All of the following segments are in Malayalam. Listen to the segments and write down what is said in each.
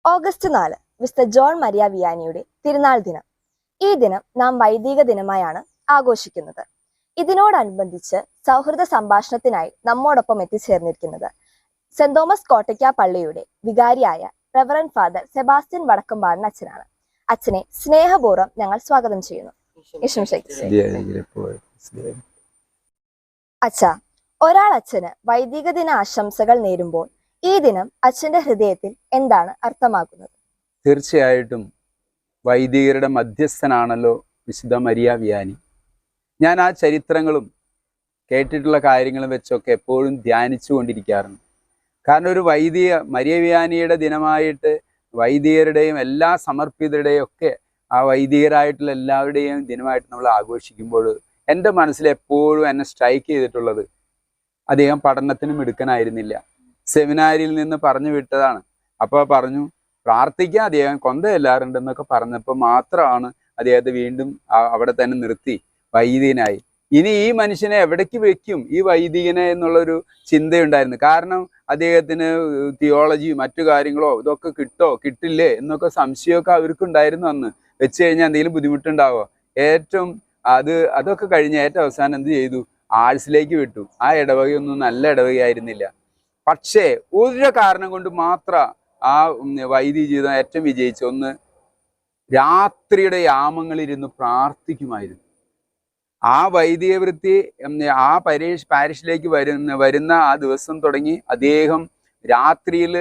ഓഗസ്റ്റ് 4 മിസ്റ്റർ ജോൺ മരിയ വിയാനിയുടെ തിരുനാൾ ദിനം. ഈ ദിനം നാം വൈദിക ദിനമായാണ് ആഘോഷിക്കുന്നത്. ഇതിനോടനുബന്ധിച്ച് സൗഹൃദ സംഭാഷണത്തിനായി നമ്മോടൊപ്പം എത്തിച്ചേർന്നിരിക്കുന്നത് സെന്റ് തോമസ് കോട്ടയ്ക്ക പള്ളിയുടെ വികാരിയായ റെവറൻഡ് ഫാദർ സെബാസ്റ്റ്യൻ വടക്കമ്പാടൻ അച്ഛനാണ്. അച്ഛനെ സ്നേഹപൂർവ്വം ഞങ്ങൾ സ്വാഗതം ചെയ്യുന്നു. അച്ഛ, ഒരാൾ അച്ഛന് വൈദിക ദിന ആശംസകൾ നേരുമ്പോൾ ഈ ദിനം അച്ഛന്റെ ഹൃദയത്തിൽ എന്താണ് അർത്ഥമാക്കുന്നത്? തീർച്ചയായിട്ടും വൈദികരുടെ മധ്യസ്ഥനാണല്ലോ വിശുദ്ധ മരിയ വിയാനി. ഞാൻ ആ ചരിത്രങ്ങളും കേട്ടിട്ടുള്ള കാര്യങ്ങളും വെച്ചൊക്കെ എപ്പോഴും ധ്യാനിച്ചു കൊണ്ടിരിക്കാറുണ്ട്. കാരണം ഒരു മരിയ വിയാനിയുടെ ദിനമായിട്ട് വൈദികരുടെയും എല്ലാ സമർപ്പിതരുടെയും ഒക്കെ ആ വൈദികരായിട്ടുള്ള എല്ലാവരുടെയും ദിനമായിട്ട് നമ്മൾ ആഘോഷിക്കുമ്പോൾ എൻ്റെ മനസ്സിൽ എപ്പോഴും എന്നെ സ്ട്രൈക്ക് ചെയ്തിട്ടുള്ളത്, അദ്ദേഹം പഠനത്തിന് മിടുക്കനായിരുന്നില്ല, സെമിനാരിയിൽ നിന്ന് പറഞ്ഞു വിട്ടതാണ്. അപ്പോൾ പറഞ്ഞു പ്രാർത്ഥിക്കാൻ അദ്ദേഹം കൊന്തയെല്ലാറുണ്ടെന്നൊക്കെ പറഞ്ഞപ്പോൾ മാത്രമാണ് അദ്ദേഹത്തെ വീണ്ടും അവിടെ തന്നെ നിർത്തി വൈദികനായി. ഇനി ഈ മനുഷ്യനെ എവിടേക്ക് വെക്കും ഈ വൈദികനെ എന്നുള്ളൊരു ചിന്തയുണ്ടായിരുന്നു. കാരണം അദ്ദേഹത്തിന് തിയോളജി മറ്റു കാര്യങ്ങളോ ഇതൊക്കെ കിട്ടില്ലേ എന്നൊക്കെ സംശയമൊക്കെ അവർക്കുണ്ടായിരുന്നു. അന്ന് വെച്ച് കഴിഞ്ഞാൽ എന്തെങ്കിലും ബുദ്ധിമുട്ടുണ്ടാവോ? അതൊക്കെ കഴിഞ്ഞ് ഏറ്റവും അവസാനം എന്ത് ചെയ്തു? ആർട്സിലേക്ക് വിട്ടു. ആ ഇടവകയൊന്നും നല്ല ഇടവകയായിരുന്നില്ല. പക്ഷേ ഒരു കാരണം കൊണ്ട് മാത്രം ആ വൈദിക ജീവിതം ഏറ്റവും വിജയിച്ച ഒന്ന്, രാത്രിയുടെ യാമങ്ങളിരുന്ന് പ്രാർത്ഥിക്കുമായിരുന്നു. ആ വൈദിക വൃത്തി ആ പാരിഷിലേക്ക് വരുന്ന ആ ദിവസം തുടങ്ങി അദ്ദേഹം രാത്രിയിൽ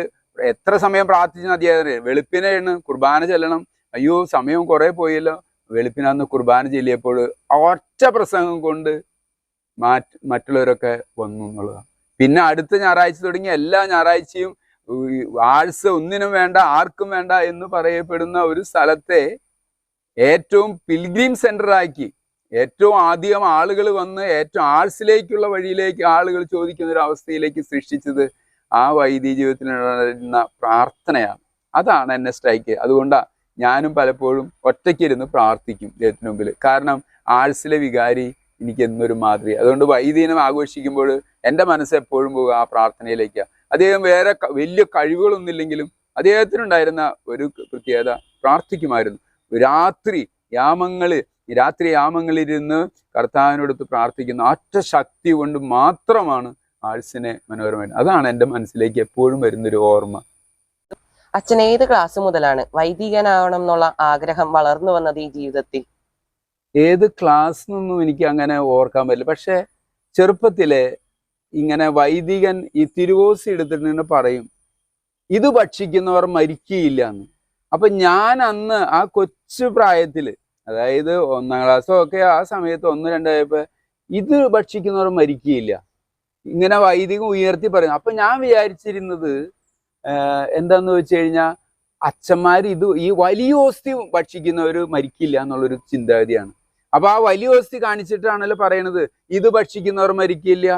എത്ര സമയം പ്രാർത്ഥിച്ചെന്ന് അദ്ദേഹം വെളുപ്പിനാണ് കുർബാന ചെല്ലണം. അയ്യോ സമയം കുറെ പോയല്ലോ. വെളുപ്പിനന്ന് കുർബാന ചെല്ലിയപ്പോൾ ഒറ്റ പ്രസംഗം കൊണ്ട് മറ്റുള്ളവരൊക്കെ വന്നു എന്നുള്ളതാണ്. പിന്നെ അടുത്ത ഞായറാഴ്ച തുടങ്ങി എല്ലാ ഞായറാഴ്ചയും ആഴ്ച ഒന്നിനും വേണ്ട ആർക്കും വേണ്ട എന്ന് പറയപ്പെടുന്ന ഒരു സ്ഥലത്തെ ഏറ്റവും പിൽഗ്രീം സെന്റർ ആക്കി, ഏറ്റവും ആദ്യം ആളുകൾ വന്ന് ഏറ്റവും ആഴ്സിലേക്കുള്ള വഴിയിലേക്ക് ആളുകൾ ചോദിക്കുന്ന ഒരു അവസ്ഥയിലേക്ക് സൃഷ്ടിച്ചത് ആ വൈദിക ജീവിതത്തിൽ നടന്ന പ്രാർത്ഥനയാണ്. അതാണ് എന്നെ സ്ട്രൈക്ക്. അതുകൊണ്ടാണ് ഞാനും പലപ്പോഴും ഒറ്റയ്ക്കിരുന്ന് പ്രാർത്ഥിക്കും ദൈവത്തിന് മുമ്പിൽ. കാരണം ആഴ്സിലെ വികാരി എനിക്ക് എന്നൊരു മാതൃക. അതുകൊണ്ട് വൈദിനം ആഘോഷിക്കുമ്പോൾ എൻ്റെ മനസ്സ് എപ്പോഴും പോകുക ആ പ്രാർത്ഥനയിലേക്കാണ്. അദ്ദേഹം വേറെ വലിയ കഴിവുകളൊന്നുമില്ലെങ്കിലും അദ്ദേഹത്തിനുണ്ടായിരുന്ന ഒരു പ്രത്യേകത, പ്രാർത്ഥിക്കുമായിരുന്നു. രാത്രി യാമങ്ങളിരുന്ന് കർത്താവിനോടൊത്ത് പ്രാർത്ഥിക്കുന്ന ഒറ്റ ശക്തി കൊണ്ട് മാത്രമാണ് ആഴ്സിനെ മനോഹരമായി. അതാണ് എൻ്റെ മനസ്സിലേക്ക് എപ്പോഴും വരുന്നൊരു ഓർമ്മ. അച്ഛൻ ഏത് ക്ലാസ് മുതലാണ് വൈദികനാവണം എന്നുള്ള ആഗ്രഹം വളർന്നു വന്നത് ഈ ജീവിതത്തിൽ? ഏത് ക്ലാസ് എന്നൊന്നും എനിക്ക് അങ്ങനെ ഓർക്കാൻ പറ്റില്ല. പക്ഷെ ചെറുപ്പത്തിലെ ഇങ്ങനെ വൈദികൻ ഈ തിരുവോസി എടുത്തിട്ട് പറയും, ഇത് ഭക്ഷിക്കുന്നവർ മരിക്കുകയില്ല എന്ന്. അപ്പൊ ഞാൻ അന്ന് ആ കൊച്ചു പ്രായത്തില്, അതായത് 1ാം ക്ലാസ്സോ ഒക്കെ ആ സമയത്ത് 1-2 ആയപ്പോ, ഇത് ഭക്ഷിക്കുന്നവർ മരിക്കുകയില്ല ഇങ്ങനെ വൈദികം ഉയർത്തി പറയും. അപ്പൊ ഞാൻ വിചാരിച്ചിരുന്നത് എന്താന്ന് വെച്ച് കഴിഞ്ഞാൽ അച്ഛന്മാർ ഈ വലിയ ഓസ്തി ഭക്ഷിക്കുന്നവർ മരിക്കില്ല എന്നുള്ളൊരു ചിന്താഗതിയാണ്. അപ്പൊ ആ വലിയ ഓസ്തി കാണിച്ചിട്ടാണല്ലോ പറയണത് ഇത് ഭക്ഷിക്കുന്നവർ മരിക്കില്ല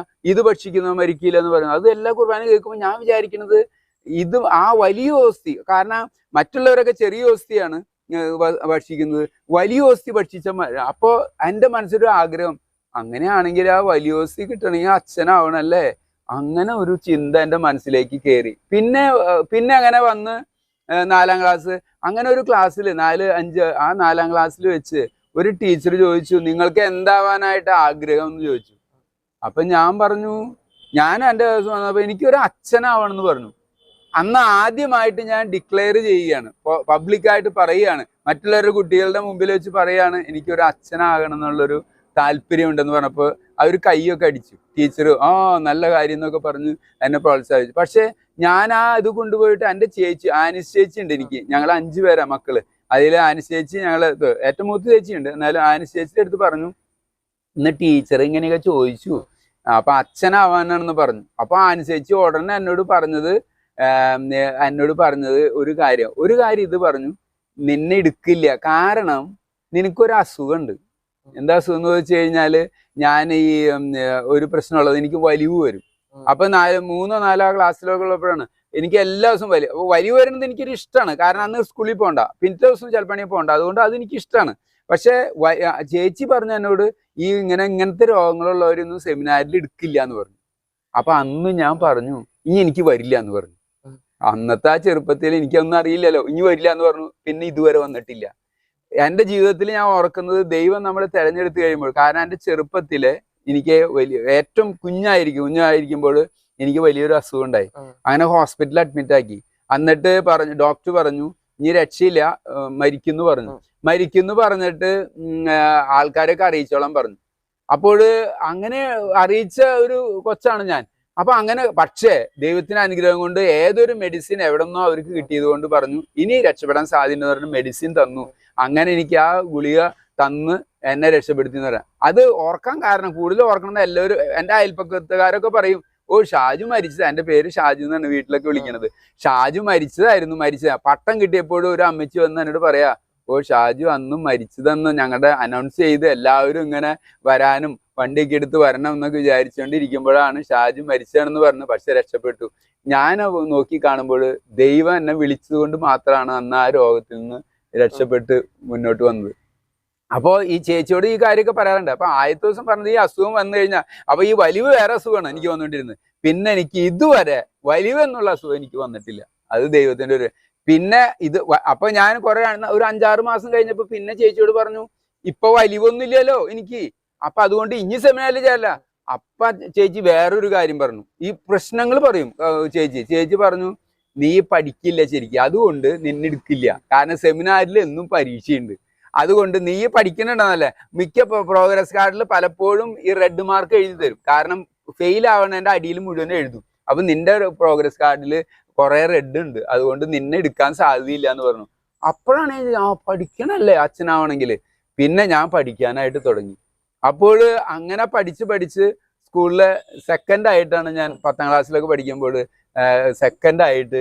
എന്ന് പറയുന്നത്. അത് എല്ലാ കുർബാന കേൾക്കുമ്പോൾ ഞാൻ വിചാരിക്കുന്നത് ഇത് ആ വലിയ ഓസ്തി, കാരണം മറ്റുള്ളവരൊക്കെ ചെറിയ ഓസ്തിയാണ് ഭക്ഷിക്കുന്നത്, വലിയ ഓസ്തി ഭക്ഷിച്ച. അപ്പോൾ എൻ്റെ മനസ്സിലൊരു ആഗ്രഹം, അങ്ങനെയാണെങ്കിൽ ആ വലിയ ഓസ്തി കിട്ടണമെങ്കിൽ അച്ഛനാവണല്ലേ, അങ്ങനെ ഒരു ചിന്ത എൻ്റെ മനസ്സിലേക്ക് കയറി. പിന്നെ അങ്ങനെ വന്ന് 4ാം ക്ലാസ്, അങ്ങനെ ഒരു ക്ലാസ്സിൽ 4-5 ക്ലാസ്സിൽ വെച്ച് ഒരു ടീച്ചർ ചോദിച്ചു, നിങ്ങൾക്ക് എന്താവാനായിട്ട് ആഗ്രഹം എന്ന് ചോദിച്ചു. അപ്പൊ ഞാൻ പറഞ്ഞു, ഞാൻ എൻ്റെ ദിവസം വന്നപ്പോൾ എനിക്കൊരു അച്ഛനാവണം എന്ന് പറഞ്ഞു. അന്ന് ആദ്യമായിട്ട് ഞാൻ ഡിക്ലെയർ ചെയ്യുകയാണ്, പബ്ലിക്കായിട്ട് പറയുകയാണ്, മറ്റുള്ളവരുടെ കുട്ടികളുടെ മുമ്പിൽ വെച്ച് പറയുകയാണ് എനിക്കൊരു അച്ഛനാകണം എന്നുള്ളൊരു താല്പര്യം ഉണ്ടെന്ന് പറഞ്ഞപ്പോൾ അവർ കൈയൊക്കെ അടിച്ചു. ടീച്ചർ നല്ല കാര്യം എന്നൊക്കെ പറഞ്ഞ് എന്നെ പ്രോത്സാഹിച്ചു. പക്ഷെ ഞാൻ ഇത് കൊണ്ടുപോയിട്ട് എൻ്റെ ആനിസ് ചേച്ചി ഉണ്ട് എനിക്ക്, ഞങ്ങൾ 5 പേരാ മക്കള്. അതിൽ ആനിസ് ചേച്ചി, ഞങ്ങൾ ഏറ്റവും മൂത്ത ചേച്ചിയുണ്ട്, എന്നാലും ആനിസ് ചേച്ചിയുടെ അടുത്ത് പറഞ്ഞു, ഇന്ന് ടീച്ചർ ഇങ്ങനെയൊക്കെ ചോദിച്ചു, അപ്പൊ അച്ഛനാവാനാണെന്ന് പറഞ്ഞു. അപ്പൊ ആനിസ് ചേച്ചി ഉടനെ എന്നോട് പറഞ്ഞത് ഒരു കാര്യം ഇത് പറഞ്ഞു, നിന്നെ എടുക്കില്ല, കാരണം നിനക്കൊരു അസുഖമുണ്ട്. എന്താ അസുഖം എന്ന് വെച്ച് കഴിഞ്ഞാല്, ഞാൻ ഒരു പ്രശ്നമുള്ളത്, എനിക്ക് വലിവ് വരും. അപ്പൊ 3-4 ക്ലാസ്സിലൊക്കെ ഉള്ളപ്പോഴാണ് എനിക്ക് എല്ലാ ദിവസവും വലിവ് വരുന്നത് എനിക്കൊരു ഇഷ്ടമാണ്. കാരണം അന്ന് സ്കൂളിൽ പോകണ്ട, പിന്നത്തെ ദിവസം ചിലപ്പണി പോകണ്ട, അതുകൊണ്ട് അതെനിക്ക് ഇഷ്ടമാണ്. പക്ഷെ ചേച്ചി പറഞ്ഞു എന്നോട്, ഇങ്ങനത്തെ രോഗങ്ങളുള്ളവരൊന്നും സെമിനാരിൽ എടുക്കില്ല എന്ന് പറഞ്ഞു. അപ്പൊ അന്ന് ഞാൻ പറഞ്ഞു, ഇനി എനിക്ക് വരില്ല എന്ന് പറഞ്ഞു. അന്നത്തെ ആ ചെറുപ്പത്തിൽ എനിക്കൊന്നും അറിയില്ലല്ലോ, ഇനി വരില്ല എന്ന് പറഞ്ഞു. പിന്നെ ഇതുവരെ വന്നിട്ടില്ല. എൻ്റെ ജീവിതത്തിൽ ഞാൻ ഓർക്കുന്നത് ദൈവം നമ്മളെ തെരഞ്ഞെടുത്ത് കഴിയുമ്പോൾ, കാരണം എൻ്റെ ചെറുപ്പത്തില് എനിക്ക് ഏറ്റവും കുഞ്ഞായിരിക്കുമ്പോൾ എനിക്ക് വലിയൊരു അസുഖം ഉണ്ടായി. അങ്ങനെ ഹോസ്പിറ്റലിൽ അഡ്മിറ്റ് ആക്കി. എന്നിട്ട് ഡോക്ടർ പറഞ്ഞു ഇനി രക്ഷയില്ല, മരിക്കുന്നു പറഞ്ഞു. മരിക്കുന്നു പറഞ്ഞിട്ട് ആൾക്കാരൊക്കെ അറിയിച്ചോളാൻ പറഞ്ഞു. അപ്പോൾ അങ്ങനെ അറിയിച്ച ഒരു കൊച്ചാണ് ഞാൻ. അപ്പൊ അങ്ങനെ, പക്ഷേ ദൈവത്തിന്റെ അനുഗ്രഹം കൊണ്ട് ഏതൊരു മെഡിസിൻ എവിടെ നിന്നോ അവർക്ക് കിട്ടിയത് കൊണ്ട് പറഞ്ഞു ഇനി രക്ഷപ്പെടാൻ സാധ്യത പറഞ്ഞ് മെഡിസിൻ തന്നു. അങ്ങനെ എനിക്ക് ആ ഗുളിക തന്ന് എന്നെ രക്ഷപ്പെടുത്തി എന്ന് പറയാം. അത് ഓർക്കാൻ കാരണം, കൂടുതൽ ഓർക്കണം എല്ലാവരും എൻ്റെ അയൽപ്പക്കത്തുകാരൊക്കെ പറയും, ഓ ഷാജു മരിച്ചത്, എൻ്റെ പേര് ഷാജു എന്നാണ് വീട്ടിലൊക്കെ വിളിക്കണത്, ഷാജു മരിച്ചത്. പട്ടം കിട്ടിയപ്പോഴും ഒരു അമ്മച്ചി വന്ന് എന്നോട് പറയാ, ഓ ഷാജു അന്നും മരിച്ചതെന്ന് ഞങ്ങളുടെ അനൗൺസ് ചെയ്ത് എല്ലാവരും ഇങ്ങനെ വരാനും വണ്ടിയൊക്കെ എടുത്ത് വരണം എന്നൊക്കെ വിചാരിച്ചുകൊണ്ടിരിക്കുമ്പോഴാണ് ഷാജു മരിച്ചതെന്ന് പറഞ്ഞു. പക്ഷെ രക്ഷപ്പെട്ടു. ഞാൻ നോക്കി കാണുമ്പോൾ ദൈവം എന്നെ വിളിച്ചത് കൊണ്ട് മാത്രമാണ് അന്ന് ആ രോഗത്തിൽ നിന്ന് രക്ഷപ്പെട്ട് മുന്നോട്ട് വന്നത്. അപ്പോൾ ഈ ചേച്ചിയോട് ഈ കാര്യമൊക്കെ പറയാറുണ്ട്. അപ്പൊ ആദ്യത്തെ ദിവസം പറഞ്ഞത് ഈ അസുഖം വന്നു കഴിഞ്ഞാൽ, അപ്പൊ ഈ വലിവ് വേറെ അസുഖമാണ് എനിക്ക് വന്നുകൊണ്ടിരുന്നത്. പിന്നെ എനിക്ക് ഇതുവരെ വലിവ് എന്നുള്ള അസുഖം എനിക്ക് വന്നിട്ടില്ല. അത് ദൈവത്തിന്റെ ഒരു. പിന്നെ അപ്പൊ ഞാൻ കുറെ ഒരു 5-6 മാസം കഴിഞ്ഞപ്പോ പിന്നെ ചേച്ചിയോട് പറഞ്ഞു, ഇപ്പൊ വലിവൊന്നുമില്ലല്ലോ എനിക്ക്, അപ്പൊ അതുകൊണ്ട് ഇനി സെമിനാറിൽ ചേരല. അപ്പൊ ചേച്ചി വേറൊരു കാര്യം പറഞ്ഞു, ഈ പ്രശ്നങ്ങൾ പറയും ചേച്ചി പറഞ്ഞു, നീ പഠിക്കില്ല ശരിക്കും, അതുകൊണ്ട് നിന്നെടുക്കില്ല, കാരണം സെമിനാറിൽ എന്നും പരീക്ഷയുണ്ട്, അതുകൊണ്ട് നീ പഠിക്കണുണ്ടെന്നല്ലേ. മിക്ക പ്രോഗ്രസ് കാർഡിൽ പലപ്പോഴും ഈ റെഡ് മാർക്ക് എഴുതി തരും, കാരണം ഫെയിൽ ആവണതിന്റെ അടിയിൽ മുഴുവൻ എഴുതും. അപ്പൊ നിന്റെ പ്രോഗ്രസ് കാർഡിൽ കുറെ റെഡ് ഉണ്ട്, അതുകൊണ്ട് നിന്നെ എടുക്കാൻ സാധ്യതയില്ല എന്ന് പറഞ്ഞു. അപ്പോഴാണ് പഠിക്കണല്ലേ അച്ഛനാവണമെങ്കിൽ. പിന്നെ ഞാൻ പഠിക്കാനായിട്ട് തുടങ്ങി. അപ്പോൾ അങ്ങനെ പഠിച്ച് സ്കൂളിലെ സെക്കൻഡ് ആയിട്ടാണ് ഞാൻ 10ാം ക്ലാസ്സിലൊക്കെ പഠിക്കുമ്പോൾ സെക്കൻഡായിട്ട്,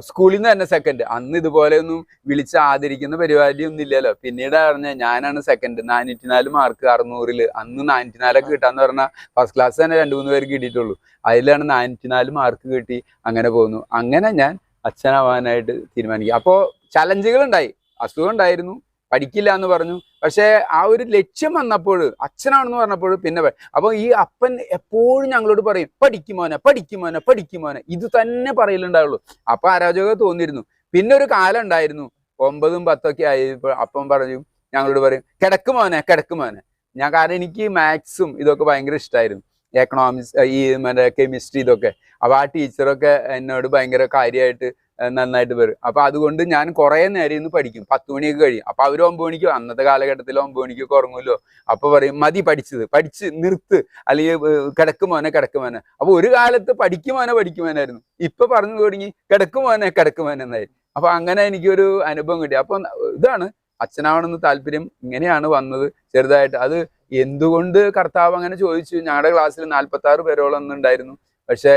സ്കൂളിൽ നിന്ന് തന്നെ സെക്കൻഡ്. അന്ന് ഇതുപോലെ ഒന്നും വിളിച്ച് ആദരിക്കുന്ന പരിപാടിയൊന്നും ഇല്ലല്ലോ. പിന്നീട് പറഞ്ഞ ഞാനാണ് സെക്കൻഡ്, 404 മാർക്ക് 600-ല്. അന്ന് 404 കിട്ടാന്ന് പറഞ്ഞാൽ ഫസ്റ്റ് ക്ലാസ് തന്നെ 2-3 പേർക്ക് കിട്ടിയിട്ടുള്ളൂ. അതിലാണ് 404 മാർക്ക് കിട്ടി. അങ്ങനെ പോകുന്നു. അങ്ങനെ ഞാൻ അച്ഛനാവാനായിട്ട് തീരുമാനിക്കുക. അപ്പോൾ ചലഞ്ചുകൾ ഉണ്ടായി, അസുഖം ഉണ്ടായിരുന്നു, പഠിക്കില്ല എന്ന് പറഞ്ഞു. പക്ഷെ ആ ഒരു ലക്ഷ്യം വന്നപ്പോൾ, അച്ഛനാണെന്ന് പറഞ്ഞപ്പോൾ പിന്നെ അപ്പൊ ഈ അപ്പൻ എപ്പോഴും ഞങ്ങളോട് പറയും, പഠിക്കുമോനെ, ഇത് തന്നെ പറയലുണ്ടാവുള്ളൂ. അപ്പൊ അരാജകത തോന്നിയിരുന്നു. പിന്നെ ഒരു കാലം ഉണ്ടായിരുന്നു, 9-ഉം 10ഒക്കെ ആയപ്പോൾ അപ്പം പറഞ്ഞു, ഞങ്ങളോട് പറയും, കിടക്കുമോനെ. ഞാൻ കാരണം എനിക്ക് മാത്സും ഇതൊക്കെ ഭയങ്കര ഇഷ്ടമായിരുന്നു, എക്കണോമിക്സ്, ഈ മറ്റേ കെമിസ്ട്രി ഇതൊക്കെ. അപ്പൊ ആ ടീച്ചറൊക്കെ എന്നോട് ഭയങ്കര കാര്യമായിട്ട് നന്നായിട്ട് വരും. അപ്പൊ അതുകൊണ്ട് ഞാൻ കുറെ നേരം ഇന്ന് പഠിക്കും, 10 മണിയൊക്കെ കഴിയും. അപ്പൊ അവർ 9 മണിക്ക്, അന്നത്തെ കാലഘട്ടത്തിൽ 9 മണിക്കൊക്കെ ഉറങ്ങുമല്ലോ. അപ്പൊ പറയും, മതി പഠിച്ച് നിർത്ത്, അല്ലെങ്കിൽ കിടക്കുമോനെ. അപ്പൊ ഒരു കാലത്ത് പഠിക്കുമോനായിരുന്നു, ഇപ്പൊ പറഞ്ഞു തുടങ്ങി കിടക്കുമോനെ എന്നായി. അപ്പൊ അങ്ങനെ എനിക്കൊരു അനുഭവം കിട്ടി. അപ്പൊ ഇതാണ് അച്ഛനാവണമെന്ന് താല്പര്യം, ഇങ്ങനെയാണ് വന്നത് ചെറുതായിട്ട്. അത് എന്തുകൊണ്ട് കർത്താവ് അങ്ങനെ ചോദിച്ചു. ഞങ്ങളുടെ ക്ലാസ്സിൽ 46 പേരോളം ഉണ്ടായിരുന്നു, പക്ഷെ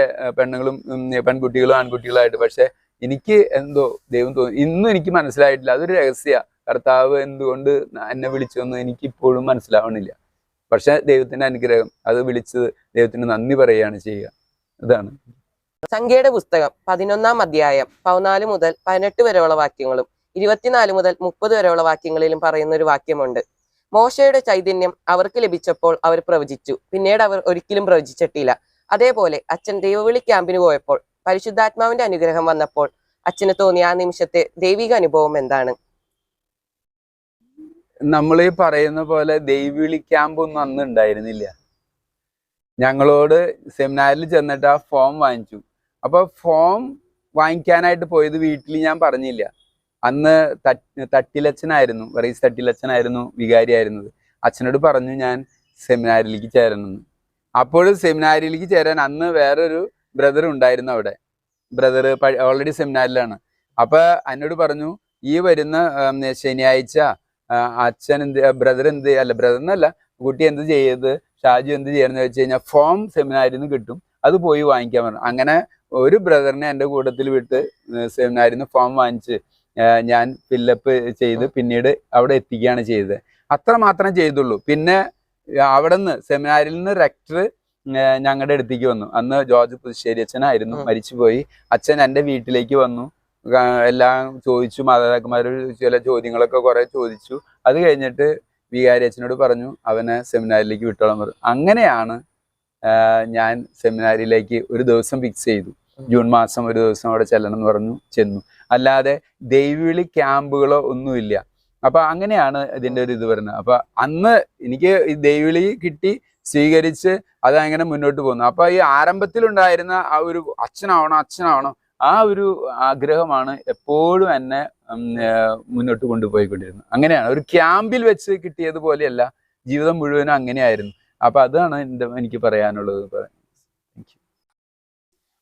പെൺകുട്ടികളും ആൺകുട്ടികളായിട്ട്. പക്ഷെ എനിക്ക് എന്തോ ദൈവം തോന്നി, ഇന്നും എനിക്ക് മനസ്സിലായിട്ടില്ല. അതൊരു രഹസ്യ, കർത്താവ് എന്തുകൊണ്ട് എന്നെ വിളിച്ചൊന്നും എനിക്ക് ഇപ്പോഴും മനസ്സിലാവണില്ല. പക്ഷെ ദൈവത്തിന്റെ അനുഗ്രഹം, അത് വിളിച്ചത് ദൈവത്തിന് നന്ദി പറയുകയാണ് ചെയ്യുക. ഇതാണ് സംഖ്യയുടെ പുസ്തകം 11-ാം അധ്യായം 14 മുതൽ 18 വരെയുള്ള വാക്യങ്ങളും 24 മുതൽ 30 വരെയുള്ള വാക്യങ്ങളിലും പറയുന്ന ഒരു വാക്യമുണ്ട്. മോശയുടെ ചൈതന്യം അവർക്ക് ലഭിച്ചപ്പോൾ അവർ പ്രവചിച്ചു, പിന്നീട് അവർ ഒരിക്കലും പ്രവചിച്ചിട്ടില്ല. അതേപോലെ അച്ഛൻ ദൈവവിളി ക്യാമ്പിന് പോയപ്പോൾ പരിശുദ്ധാത്മാവിന്റെ അനുഗ്രഹം വന്നപ്പോൾ അച്ഛന് തോന്നിയ ആ നിമിഷത്തെ ദൈവിക അനുഭവം എന്താണ്? നമ്മൾ ഈ പറയുന്ന പോലെ ദൈവവിളി ക്യാമ്പൊന്നും അന്ന് ഉണ്ടായിരുന്നില്ല. ഞങ്ങളോട് സെമിനാറിൽ ചെന്നിട്ട് ആ ഫോം വാങ്ങിച്ചു. അപ്പൊ ഫോം വാങ്ങിക്കാനായിട്ട് പോയത് വീട്ടിൽ ഞാൻ പറഞ്ഞില്ല. അന്ന് തട്ടിലച്ഛനായിരുന്നു, വറീസ് തട്ടിലച്ഛനായിരുന്നു വികാരിയായിരുന്നത്. അച്ഛനോട് പറഞ്ഞു ഞാൻ സെമിനാരിലേക്ക് ചേരണമെന്ന്. അപ്പോൾ സെമിനാരിലേക്ക് ചേരാൻ അന്ന് വേറൊരു ബ്രദർ ഉണ്ടായിരുന്നു അവിടെ. ബ്രദർ ഓൾറെഡി സെമിനാരിലാണ്. അപ്പൊ എന്നോട് പറഞ്ഞു, ഈ വരുന്ന ശനിയാഴ്ച അച്ഛൻ ബ്രദർ എന്നല്ല, കുട്ടി എന്ത് ചെയ്യത്, ഷാജു എന്ത് ചെയ്യണമെന്ന് വെച്ച് കഴിഞ്ഞാൽ ഫോം സെമിനാരിൽ നിന്ന് കിട്ടും, അത് പോയി വാങ്ങിക്കാൻ പറഞ്ഞു. അങ്ങനെ ഒരു ബ്രദറിനെ എൻ്റെ കൂട്ടത്തിൽ വിട്ട് സെമിനാരിൽ നിന്ന് ഫോം വാങ്ങിച്ച് ഞാൻ ഫില്ലപ്പ് ചെയ്ത് പിന്നീട് അവിടെ എത്തിക്കുകയാണ് ചെയ്തത്. അത്ര മാത്രം ചെയ്തുള്ളൂ. പിന്നെ അവിടെ നിന്ന് സെമിനാരിൽ നിന്ന് റെക്ടർ ഞങ്ങളുടെ അടുത്തേക്ക് വന്നു. അന്ന് ജോർജ് പുതുശ്ശേരി അച്ഛനായിരുന്നു, മരിച്ചുപോയി. അച്ഛൻ എൻ്റെ വീട്ടിലേക്ക് വന്നു, എല്ലാം ചോദിച്ചു, മാതാപിതാക്കന്മാരോട് ചില ചോദ്യങ്ങളൊക്കെ കുറെ ചോദിച്ചു. അത് കഴിഞ്ഞിട്ട് വികാരി അച്ഛനോട് പറഞ്ഞു അവനെ സെമിനാരിലേക്ക് വിട്ടോളാൻ പറഞ്ഞു. അങ്ങനെയാണ് ഞാൻ സെമിനാരിയിലേക്ക് ഒരു ദിവസം ഫിക്സ് ചെയ്തു. ജൂൺ മാസം ഒരു ദിവസം അവിടെ ചെല്ലണം എന്ന് പറഞ്ഞു, ചെന്നു. അല്ലാതെ ദൈവവിളി ക്യാമ്പുകളോ ഒന്നുമില്ല. അപ്പൊ അങ്ങനെയാണ് ഇതിന്റെ ഒരു ഇത് വരുന്നത്. അപ്പൊ അന്ന് എനിക്ക് ഈ ദൈവവിളി കിട്ടി, സ്വീകരിച്ച് അത് അങ്ങനെ മുന്നോട്ട് പോകുന്നു. അപ്പൊ ഈ ആരംഭത്തിലുണ്ടായിരുന്ന ആ ഒരു അച്ഛനാവണം ആ ഒരു ആഗ്രഹമാണ് എപ്പോഴും എന്നെ മുന്നോട്ട് കൊണ്ടുപോയിക്കൊണ്ടിരുന്നത്. അങ്ങനെയാണ്, ഒരു ക്യാമ്പിൽ വെച്ച് കിട്ടിയതുപോലെയല്ല, ജീവിതം മുഴുവനും അങ്ങനെയായിരുന്നു. അപ്പൊ അതാണ് എനിക്ക് പറയാനുള്ളത്.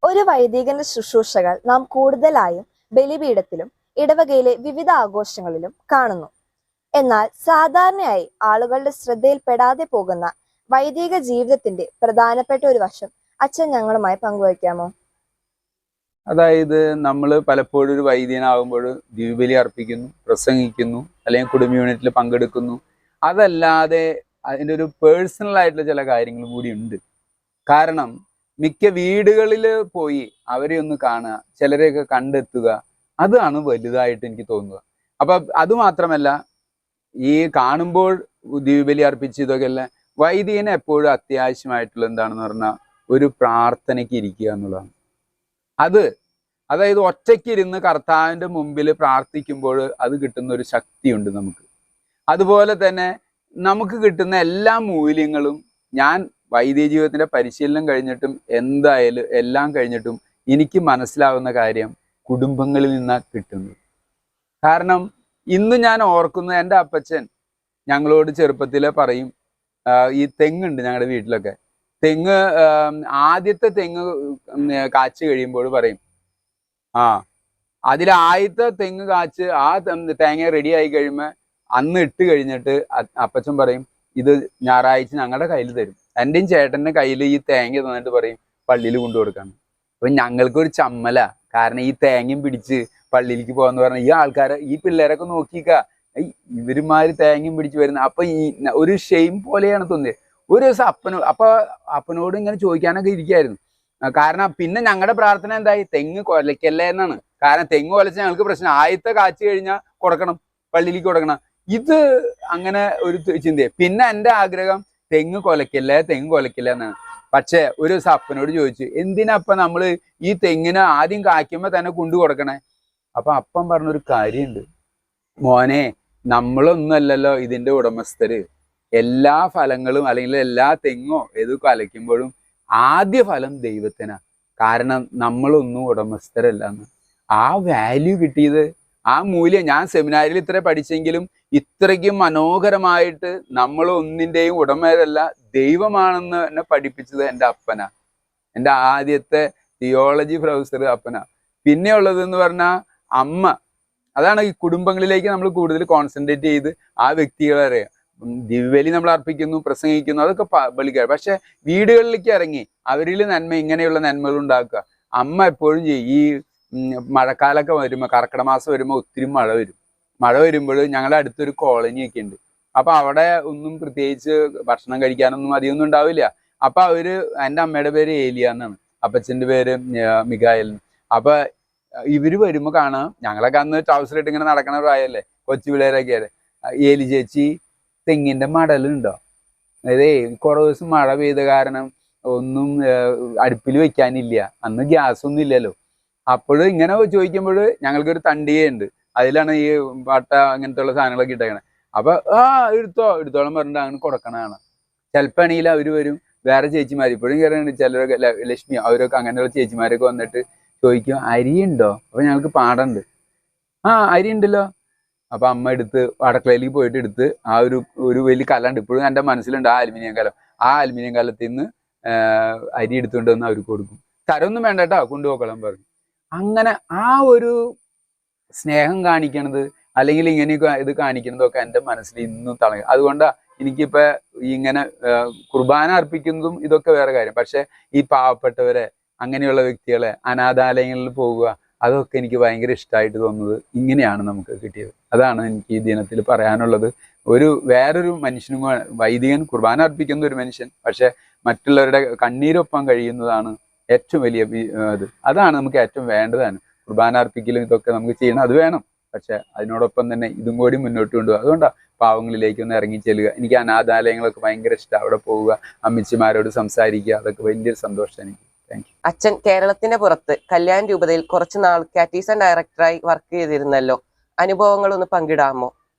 ഒരു വൈദികന്റെ ശുശ്രൂഷകൾ നാം കൂടുതലായും ബലിപീഠത്തിലും ഇടവകയിലെ വിവിധ ആഘോഷങ്ങളിലും കാണുന്നു. എന്നാൽ സാധാരണയായി ആളുകളുടെ ശ്രദ്ധയിൽപ്പെടാതെ പോകുന്ന വൈദിക ജീവിതത്തിന്റെ പ്രധാനപ്പെട്ട ഒരു വശം അച്ഛൻ ഞങ്ങളുമായി പങ്കുവയ്ക്കാമോ? അതായത് നമ്മൾ പലപ്പോഴും ഒരു വൈദികനാകുമ്പോൾ ദിവ്യബലി അർപ്പിക്കുന്നു, പ്രസംഗിക്കുന്നു, അല്ലെങ്കിൽ കുടുംബ യൂണിറ്റിൽ പങ്കെടുക്കുന്നു. അതല്ലാതെ അതിൻ്റെ ഒരു പേഴ്സണൽ ആയിട്ടുള്ള ചില കാര്യങ്ങളും കൂടി ഉണ്ട്. കാരണം മിക്ക വീടുകളിൽ പോയി അവരെ ഒന്ന് കാണുക, ചിലരെയൊക്കെ കണ്ടെത്തുക, അതാണ് വലുതായിട്ട് എനിക്ക് തോന്നുക. അപ്പം അതുമാത്രമല്ല, ഈ കാണുമ്പോൾ ദിവ്യബലി അർപ്പിച്ച് ഇതൊക്കെയല്ല, വൈദികന് എപ്പോഴും അത്യാവശ്യമായിട്ടുള്ള എന്താണെന്ന് പറഞ്ഞാൽ ഒരു പ്രാർത്ഥനയ്ക്ക് ഇരിക്കുക എന്നുള്ളതാണ്. അതായത് ഒറ്റയ്ക്ക് ഇരുന്ന് കർത്താവിൻ്റെ മുമ്പിൽ പ്രാർത്ഥിക്കുമ്പോൾ അത് കിട്ടുന്ന ഒരു ശക്തിയുണ്ട് നമുക്ക്. അതുപോലെ തന്നെ നമുക്ക് കിട്ടുന്ന എല്ലാ മൂല്യങ്ങളും, ഞാൻ വൈദിക ജീവിതത്തിൻ്റെ പരിശീലനം കഴിഞ്ഞിട്ടും എന്തായാലും എല്ലാം കഴിഞ്ഞിട്ടും എനിക്ക് മനസ്സിലാവുന്ന കാര്യം കുടുംബങ്ങളിൽ നിന്നാണ് കിട്ടുന്നത്. കാരണം ഇന്ന് ഞാൻ ഓർക്കുന്നത്, എൻ്റെ അപ്പച്ചൻ ഞങ്ങളോട് ചെറുപ്പത്തിൽ പറയും, ഈ തെങ്ങുണ്ട് ഞങ്ങളുടെ വീട്ടിലൊക്കെ, ആദ്യത്തെ തെങ്ങ് കാച്ച് കഴിയുമ്പോൾ പറയും, ആദ്യത്തെ തെങ്ങ് കാച്ച് ആ തേങ്ങ റെഡി ആയി കഴിയുമ്പോൾ അന്ന് ഇട്ട് കഴിഞ്ഞിട്ട് അപ്പച്ചൻ പറയും, ഇത് ഞായറാഴ്ച ഞങ്ങളുടെ കയ്യിൽ തരും. എൻ്റെയും ചേട്ടൻ്റെ കയ്യിൽ ഈ തേങ്ങ തന്നിട്ട് പറയും പള്ളിയിൽ കൊണ്ടു കൊടുക്കാണ്. അപ്പൊ ഞങ്ങൾക്കൊരു ചമ്മല, കാരണം ഈ തേങ്ങയും പിടിച്ച് പള്ളിയിലേക്ക് പോകാന്ന് പറഞ്ഞാൽ ഈ പിള്ളേരൊക്കെ നോക്കിക്ക, ഇവരുമാര് തേങ്ങയും പിടിച്ച് വരുന്ന, അപ്പൊ ഈ ഒരു ഷെയിം പോലെയാണ് തോന്നിയത്. ഒരു ദിവസം അപ്പനോട് ഇങ്ങനെ ചോദിക്കാനൊക്കെ ഇരിക്കായിരുന്നു. കാരണം പിന്നെ ഞങ്ങളുടെ പ്രാർത്ഥന എന്തായി, തെങ്ങ് കൊലയ്ക്കല്ലേ എന്നാണ്. കാരണം തെങ്ങ് കൊലച്ച് ഞങ്ങൾക്ക് പ്രശ്നം, ആദ്യത്തെ കാച്ചു കഴിഞ്ഞാൽ കൊടുക്കണം, പള്ളിയിലേക്ക് കൊടുക്കണം. ഇത് അങ്ങനെ ഒരു ചിന്തയെ. പിന്നെ എൻ്റെ ആഗ്രഹം തെങ്ങ് കൊലയ്ക്കല്ലേ എന്നാണ്. പക്ഷെ ഒരു ദിവസം അപ്പനോട് ചോദിച്ചു, എന്തിനപ്പ നമ്മൾ ഈ തെങ്ങിന് ആദ്യം കായ്ക്കുമ്പോൾ തന്നെ കൊണ്ടു കൊടുക്കണേ? അപ്പൊ അപ്പൻ പറഞ്ഞൊരു കാര്യമുണ്ട്, മോനെ, നമ്മളൊന്നുമല്ലല്ലോ ഇതിന്റെ ഉടമസ്ഥര്. എല്ലാ ഫലങ്ങളും അല്ലെങ്കിൽ എല്ലാ തെങ്ങോ ഏത് കലയ്ക്കുമ്പോഴും ആദ്യ ഫലം ദൈവത്തിനാ. കാരണം നമ്മളൊന്നും ഉടമസ്ഥരല്ലെന്ന്. ആ വാല്യൂ കിട്ടിയത്, ആ മൂല്യം, ഞാൻ സെമിനാരിൽ ഇത്ര പഠിച്ചെങ്കിലും ഇത്രയ്ക്കും മനോഹരമായിട്ട് നമ്മൾ ഒന്നിൻ്റെയും ഉടമയല്ല, ദൈവമാണെന്ന് എന്നെ പഠിപ്പിച്ചത് എൻ്റെ അപ്പനാ. എൻ്റെ ആദ്യത്തെ തിയോളജി പ്രൊഫസർ അപ്പനാ. പിന്നെ ഉള്ളത് എന്ന് പറഞ്ഞാൽ അമ്മ. അതാണ് ഈ കുടുംബങ്ങളിലേക്ക് നമ്മൾ കൂടുതൽ കോൺസെൻട്രേറ്റ് ചെയ്ത് ആ വ്യക്തികളെ അറിയാം. ദിവ്യബലി നമ്മൾ അർപ്പിക്കുന്നു, പ്രസംഗിക്കുന്നു, അതൊക്കെ ബലിക്കാറ്. പക്ഷെ വീടുകളിലേക്ക് ഇറങ്ങി അവരിൽ ഇങ്ങനെയുള്ള നന്മകൾ ഉണ്ടാക്കുക. അമ്മ എപ്പോഴും ചെയ്യും. ഈ മഴക്കാലമൊക്കെ വരുമ്പോൾ, കർക്കിടക മാസം വരുമ്പോൾ ഒത്തിരി മഴ വരുമ്പോൾ ഞങ്ങളുടെ അടുത്തൊരു കോളനിയൊക്കെ ഉണ്ട്. അപ്പൊ അവിടെ ഒന്നും പ്രത്യേകിച്ച് ഭക്ഷണം കഴിക്കാനൊന്നും അധികമൊന്നും ഉണ്ടാവില്ല. അപ്പൊ എൻ്റെ അമ്മയുടെ പേര് ഏലിയ എന്നാണ്, അപ്പച്ചൻ്റെ പേര് മികായൽ. അപ്പൊ ഇവര് വരുമ്പോൾ കാണാം, ഞങ്ങളൊക്കെ അന്ന് ട്രൗസർ ഇട്ട് ഇങ്ങനെ നടക്കണ പ്രായമല്ലേ, കൊച്ചു പിള്ളേരൊക്കെ. ഏലി ചേച്ചി, തെങ്ങിന്റെ മടലുണ്ടോ? അതായത് കുറെ ദിവസം മഴ പെയ്ത കാരണം ഒന്നും അടുപ്പിൽ വെക്കാനില്ല, അന്ന് ഗ്യാസ് ഒന്നും ഇല്ലല്ലോ. അപ്പോഴും ഇങ്ങനെ ചോദിക്കുമ്പോൾ ഞങ്ങൾക്കൊരു തണ്ടികയുണ്ട്, അതിലാണ് ഈ പട്ട അങ്ങനത്തെ ഉള്ള സാധനങ്ങളൊക്കെ ഇട്ടേക്കണേ. അപ്പൊ എടുത്തോളം പറഞ്ഞിട്ട് അങ്ങനെ കൊടുക്കണതാണ്. ചിലപ്പോൾ ആണെങ്കിൽ അവര് വരും, വേറെ ചേച്ചിമാർ ഇപ്പോഴും കയറുന്നുണ്ട്, ചിലരൊക്കെ ലക്ഷ്മി, അവരൊക്കെ അങ്ങനെയുള്ള ചേച്ചിമാരൊക്കെ വന്നിട്ട് ചോദിക്കും, അരിയുണ്ടോ? അപ്പൊ ഞങ്ങൾക്ക് പാടുണ്ട്. അരി ഉണ്ടല്ലോ. അപ്പൊ അമ്മ എടുത്ത് അടുക്കളയിലേക്ക് പോയിട്ട് എടുത്ത് ഒരു വലിയ കലുണ്ട്, ഇപ്പോഴും എൻ്റെ മനസ്സിലുണ്ട് ആ അലുമിനിയം കലം. ആ അലുമിനിയം കലത്തിൽ നിന്ന് അരി എടുത്തുകൊണ്ട് വന്ന് അവർക്ക് കൊടുക്കും. തരമൊന്നും വേണ്ട കേട്ടോ, കൊണ്ടുപോക്കണം പറഞ്ഞു. അങ്ങനെ ആ ഒരു സ്നേഹം കാണിക്കണത്, അല്ലെങ്കിൽ ഇങ്ങനെയൊക്കെ ഇത് കാണിക്കുന്നതൊക്കെ എൻ്റെ മനസ്സിൽ ഇന്നും തളയും. അതുകൊണ്ടാണ് എനിക്കിപ്പോ ഇങ്ങനെ കുർബാന അർപ്പിക്കുന്നതും ഇതൊക്കെ വേറെ കാര്യം. പക്ഷെ ഈ പാവപ്പെട്ടവരെ, അങ്ങനെയുള്ള വ്യക്തികളെ, അനാഥാലയങ്ങളിൽ പോവുക, അതൊക്കെ എനിക്ക് ഭയങ്കര ഇഷ്ടമായിട്ട് തോന്നുന്നത് ഇങ്ങനെയാണ് നമുക്ക് കിട്ടിയത്. അതാണ് എനിക്ക് ഈ ദിനത്തിൽ പറയാനുള്ളത്. വേറൊരു മനുഷ്യനും, വൈദികൻ കുർബാന അർപ്പിക്കുന്ന ഒരു മനുഷ്യൻ, പക്ഷെ മറ്റുള്ളവരുടെ കണ്ണീരൊപ്പം കഴിയുന്നതാണ് ഏറ്റവും വലിയ അതാണ് നമുക്ക് ഏറ്റവും വേണ്ടതാണ്. കുർബാന അർപ്പിക്കലും ഇതൊക്കെ നമുക്ക് ചെയ്യണം, അത് വേണം. പക്ഷെ അതിനോടൊപ്പം തന്നെ ഇതും കൂടി മുന്നോട്ട് കൊണ്ടുപോകുക. അതുകൊണ്ടാണ് പാവങ്ങളിലേക്ക് ഒന്ന് ഇറങ്ങി ചെല്ലുക. എനിക്ക് അനാഥാലയങ്ങളൊക്കെ ഭയങ്കര ഇഷ്ടമാണ്. അവിടെ പോവുക, അമ്മച്ചിമാരോട് സംസാരിക്കുക, അതൊക്കെ വലിയൊരു സന്തോഷം എനിക്ക്. Thank you. അച്ഛൻ കേരളത്തിന്റെ പുറത്ത് കല്യാൺ രൂപതയിൽ കുറച്ച് നാൾ കാറ്റീസൺ ഡയറക്ടറായി വർക്ക് ചെയ്തിരുന്നല്ലോ, അനുഭവങ്ങളൊന്ന് പങ്കിടാമോ?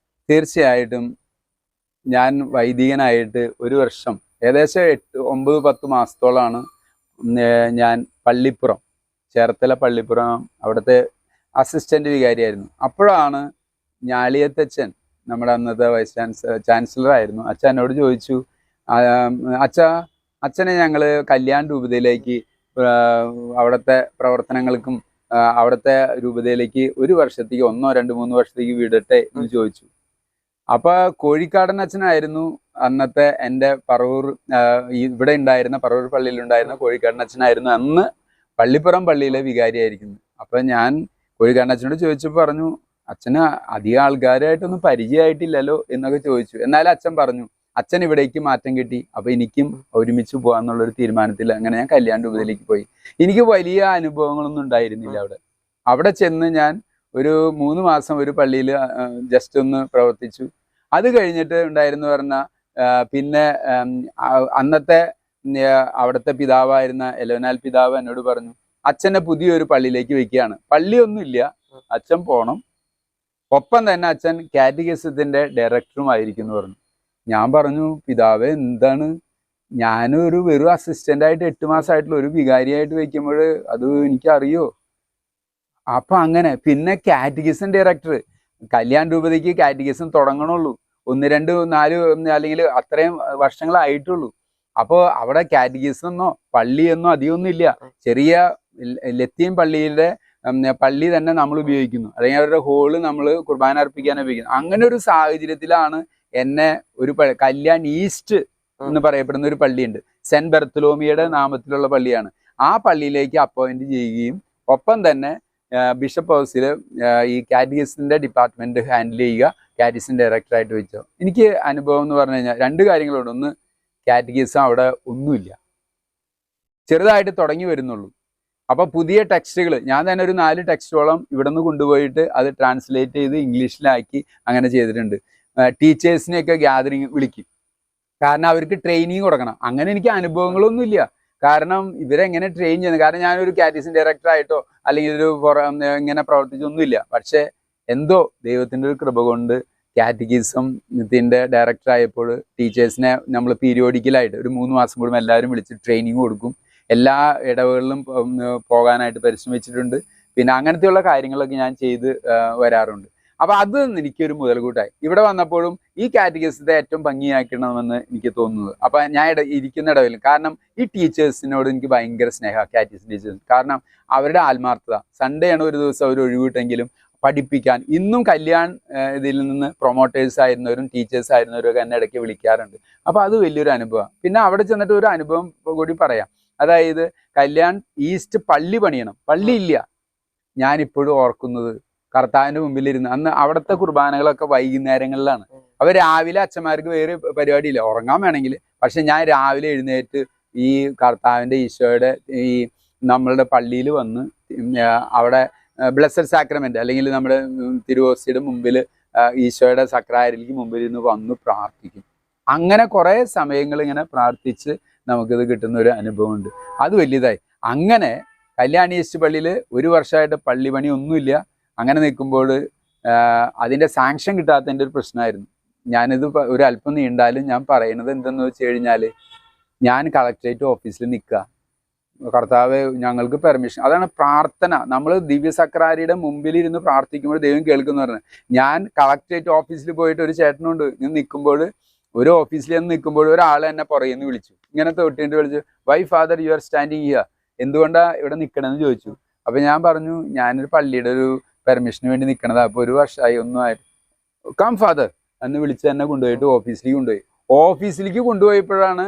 തീർച്ചയായിട്ടും. ഞാൻ വൈദികനായിട്ട് ഒരു വർഷം ഏകദേശം 9-10 മാസത്തോളമാണ് ഞാൻ പള്ളിപ്പുറം, ചേർത്തല പള്ളിപ്പുറം അവിടുത്തെ അസിസ്റ്റന്റ് വികാരിയായിരുന്നു. അപ്പോഴാണ് ഞാളിയത്തച്ഛൻ, നമ്മുടെ അന്നത്തെ വൈസ് ചാൻസലർ ആയിരുന്നു, അച്ഛൻ എന്നോട് ചോദിച്ചു, അച്ഛനെ ഞങ്ങൾ കല്യാൺ രൂപതയിലേക്ക് അവിടുത്തെ പ്രവർത്തനങ്ങൾക്കും അവിടുത്തെ രൂപതയിലേക്ക് ഒരു വർഷത്തേക്ക് 1-2-3 വർഷത്തേക്ക് വിടട്ടെ എന്ന് ചോദിച്ചു. അപ്പൊ കോഴിക്കാടൻ അച്ഛനായിരുന്നു അന്നത്തെ എൻ്റെ പറവൂർ ഇവിടെ ഉണ്ടായിരുന്ന പറവൂർ പള്ളിയിൽ ഉണ്ടായിരുന്ന കോഴിക്കാടൻ അച്ഛനായിരുന്നു അന്ന് പള്ളിപ്പുറം പള്ളിയിലെ വികാരിയായിരിക്കുന്നത്. അപ്പൊ ഞാൻ കോഴിക്കാടൻ അച്ഛനോട് ചോദിച്ചപ്പോൾ പറഞ്ഞു, അച്ഛന് അധികം ആൾക്കാരായിട്ടൊന്നും പരിചയമായിട്ടില്ലല്ലോ എന്നൊക്കെ ചോദിച്ചു. എന്നാലും അച്ഛൻ പറഞ്ഞു, അച്ഛൻ ഇവിടേക്ക് മാറ്റം കിട്ടി, അപ്പൊ എനിക്കും ഒരുമിച്ച് പോകാന്നുള്ളൊരു തീരുമാനത്തിൽ അങ്ങനെ ഞാൻ കല്യാൺ രൂപതയിലേക്ക് പോയി. എനിക്ക് വലിയ അനുഭവങ്ങളൊന്നും ഉണ്ടായിരുന്നില്ല അവിടെ ചെന്ന് ഞാൻ ഒരു 3 മാസം ഒരു പള്ളിയിൽ ജസ്റ്റ് ഒന്ന് പ്രവർത്തിച്ചു. അത് കഴിഞ്ഞിട്ട് ഉണ്ടായിരുന്നു പറഞ്ഞാൽ പിന്നെ അന്നത്തെ അവിടുത്തെ പിതാവായിരുന്ന എലോനാൽ പിതാവ് എന്നോട് പറഞ്ഞു, അച്ഛനെ പുതിയൊരു പള്ളിയിലേക്ക് വെക്കുകയാണ്, പള്ളിയൊന്നുമില്ല, അച്ഛൻ പോണം, ഒപ്പം തന്നെ അച്ഛൻ കാറ്റഗിസത്തിന്റെ ഡയറക്ടറും ആയിരിക്കും എന്ന് പറഞ്ഞു. ഞാൻ പറഞ്ഞു, പിതാവേ എന്താണ്, ഞാനൊരു വെറും അസിസ്റ്റന്റ് ആയിട്ട് 8 മാസമായിട്ടുള്ള ഒരു വികാരിയായിട്ട് വെക്കുമ്പോൾ അത് എനിക്കറിയോ? അപ്പൊ അങ്ങനെ പിന്നെ കാറ്റഗിസം ഡയറക്ടർ, കല്യാൺ രൂപതയ്ക്ക് കാറ്റഗിസം തുടങ്ങണുള്ളൂ, 1, 2, 4 അല്ലെങ്കിൽ അത്രയും വർഷങ്ങളായിട്ടുള്ളൂ. അപ്പോൾ അവിടെ കാറ്റഗിസം എന്നോ പള്ളിയെന്നോ അധികമൊന്നും ഇല്ല. ചെറിയ ലത്തീൻ പള്ളിയുടെ പള്ളി തന്നെ നമ്മൾ ഉപയോഗിക്കുന്നു, അല്ലെങ്കിൽ അവരുടെ ഹോള് നമ്മൾ കുർബാന അർപ്പിക്കാൻ ഉപയോഗിക്കുന്നു. അങ്ങനെ ഒരു സാഹചര്യത്തിലാണ് എന്നെ ഒരു കല്യാൺ ഈസ്റ്റ് എന്ന് പറയപ്പെടുന്ന ഒരു പള്ളിയുണ്ട്, സെന്റ് ബർത്തലോമിയുടെ നാമത്തിലുള്ള പള്ളിയാണ്. ആ പള്ളിയിലേക്ക് അപ്പോയിന്റ് ചെയ്യുകയും ഒപ്പം തന്നെ ബിഷപ്പ് ഹൗസിൽ ഈ കാറ്റഗിസത്തിന്റെ ഡിപ്പാർട്ട്മെന്റ് ഹാൻഡിൽ ചെയ്യുക, കാറ്റഗിസം ഡയറക്ടറായിട്ട് വെച്ചോ. എനിക്ക് അനുഭവം എന്ന് പറഞ്ഞു കഴിഞ്ഞാൽ 2 കാര്യങ്ങളുണ്ട്. ഒന്ന്, കാറ്റഗിസം അവിടെ ഒന്നുമില്ല, ചെറുതായിട്ട് തുടങ്ങി വരുന്നുള്ളൂ. അപ്പൊ പുതിയ ടെക്സ്റ്റുകൾ ഞാൻ തന്നെ ഒരു 4 ടെക്സ്റ്റോളം ഇവിടെ നിന്ന് കൊണ്ടുപോയിട്ട് അത് ട്രാൻസ്ലേറ്റ് ചെയ്ത് ഇംഗ്ലീഷിലാക്കി അങ്ങനെ ചെയ്തിട്ടുണ്ട്. ടീച്ചേഴ്സിനെയൊക്കെ ഗ്യാതറിങ് വിളിക്കും, കാരണം അവർക്ക് ട്രെയിനിങ് കൊടുക്കണം. അങ്ങനെ എനിക്ക് അനുഭവങ്ങളൊന്നുമില്ല, കാരണം ഇവരെങ്ങനെ ട്രെയിൻ ചെയ്യുന്നത്, കാരണം ഞാനൊരു കാറ്റഗിസം ഡയറക്ടറായിട്ടോ അല്ലെങ്കിൽ ഒരു ഇങ്ങനെ പ്രവർത്തിച്ചൊന്നുമില്ല. പക്ഷെ എന്തോ ദൈവത്തിൻ്റെ ഒരു കൃപ കൊണ്ട് കാറ്റഗിസത്തിന്റെ ഡയറക്ടർ ആയപ്പോൾ ടീച്ചേഴ്സിനെ നമ്മൾ പീരിയോഡിക്കലായിട്ട് ഒരു 3 മാസം കൂടുമ്പോൾ എല്ലാവരും വിളിച്ച് ട്രെയിനിങ് കൊടുക്കും. എല്ലാ ഇടവുകളിലും പോകാനായിട്ട് പരിശ്രമിച്ചിട്ടുണ്ട്. പിന്നെ അങ്ങനത്തെയുള്ള കാര്യങ്ങളൊക്കെ ഞാൻ ചെയ്ത് വരാറുണ്ട്. അപ്പൊ അത് എനിക്കൊരു മുതൽകൂട്ടായി. ഇവിടെ വന്നപ്പോഴും ഈ കാറ്റഗിസത്തെ ഏറ്റവും ഭംഗിയാക്കണമെന്ന് എനിക്ക് തോന്നുന്നത്. അപ്പൊ ഞാൻ ഇരിക്കുന്ന ഇടവിൽ, കാരണം ഈ ടീച്ചേഴ്സിനോട് എനിക്ക് ഭയങ്കര സ്നേഹമാണ്, കാറ്റഗിസം ടീച്ചേഴ്സ്. കാരണം അവരുടെ ആത്മാർത്ഥത. സൺഡേ ആണ് ഒരു ദിവസം അവർ ഒഴിവിട്ടെങ്കിലും പഠിപ്പിക്കാൻ. ഇന്നും കല്യാൺ ഇതിൽ നിന്ന് പ്രൊമോട്ടേഴ്സ് ആയിരുന്നവരും ടീച്ചേഴ്സ് ആയിരുന്നവരും ഒക്കെ എന്നെ ഇടയ്ക്ക് വിളിക്കാറുണ്ട്. അപ്പൊ അത് വലിയൊരു അനുഭവം. പിന്നെ അവിടെ ചെന്നിട്ട് ഒരു അനുഭവം കൂടി പറയാം. അതായത് കല്യാൺ ഈസ്റ്റ് പള്ളി പണിയണം, പള്ളിയില്ല. ഞാനിപ്പോഴും ഓർക്കുന്നത് കർത്താവിന്റെ മുമ്പിലിരുന്ന് അന്ന് അവിടുത്തെ കുർബാനകളൊക്കെ വൈകുന്നേരങ്ങളിലാണ്. അപ്പൊ രാവിലെ അച്ഛന്മാർക്ക് വേറെ പരിപാടിയില്ല, ഉറങ്ങാൻ വേണമെങ്കിൽ. പക്ഷെ ഞാൻ രാവിലെ എഴുന്നേറ്റ് ഈ കർത്താവിന്റെ ഈശോയുടെ ഈ നമ്മളുടെ പള്ളിയിൽ വന്ന് അവിടെ ബ്ലെസ്സഡ് സാക്രമെന്റ് അല്ലെങ്കിൽ നമ്മുടെ തിരുവോസ്തിയുടെ മുമ്പിൽ ഈശോയുടെ സക്രാരിക്ക് മുമ്പിൽ നിന്ന് വന്ന് പ്രാർത്ഥിക്കും. അങ്ങനെ കുറെ സമയങ്ങൾ ഇങ്ങനെ പ്രാർത്ഥിച്ച് നമുക്കിത് കിട്ടുന്ന ഒരു അനുഭവമുണ്ട്. അത് വലിയതായി. അങ്ങനെ കല്യാൺ ഈസ്റ്റ് പള്ളിയിൽ ഒരു വർഷമായിട്ട് പള്ളി പണി ഒന്നുമില്ല. അങ്ങനെ നിൽക്കുമ്പോൾ അതിൻ്റെ സാങ്ഷൻ കിട്ടാത്തതിൻ്റെ ഒരു പ്രശ്നമായിരുന്നു. ഞാനിത് ഒരു അല്പം നീണ്ടാലും ഞാൻ പറയുന്നത് എന്തെന്ന് വെച്ച് കഴിഞ്ഞാൽ, ഞാൻ കളക്ടറേറ്റ് ഓഫീസിൽ നിൽക്കുക, കർത്താവ് ഞങ്ങൾക്ക് പെർമിഷൻ. അതാണ് പ്രാർത്ഥന. നമ്മൾ ദിവ്യസക്രാരിയുടെ മുമ്പിലിരുന്ന് പ്രാർത്ഥിക്കുമ്പോൾ ദൈവം കേൾക്കുന്നു പറഞ്ഞു. ഞാൻ കളക്ടറേറ്റ് ഓഫീസിൽ പോയിട്ട് ഒരു ചേട്ടനുണ്ട്, ഞാൻ നിൽക്കുമ്പോൾ ഒരു ഓഫീസിൽ നിന്ന് നിൽക്കുമ്പോൾ ഒരാൾ എന്നെ പുറകിൽ വിളിച്ചു, ഇങ്ങനെ തൊട്ടിട്ട് വിളിച്ചു, why father you are standing here, എന്തുകൊണ്ടാണ് ഇവിടെ നിൽക്കണമെന്ന് ചോദിച്ചു. അപ്പം ഞാൻ പറഞ്ഞു, ഞാനൊരു പള്ളിയുടെ ഒരു പെർമിഷന് വേണ്ടി നിൽക്കണതാ, അപ്പോൾ ഒരു വർഷമായി ഒന്നും ആയിട്ട്. കം ഫാദർ എന്ന് വിളിച്ച് എന്നെ കൊണ്ടുപോയിട്ട് ഓഫീസിലേക്ക് കൊണ്ടുപോയി. ഓഫീസിലേക്ക് കൊണ്ടുപോയപ്പോഴാണ്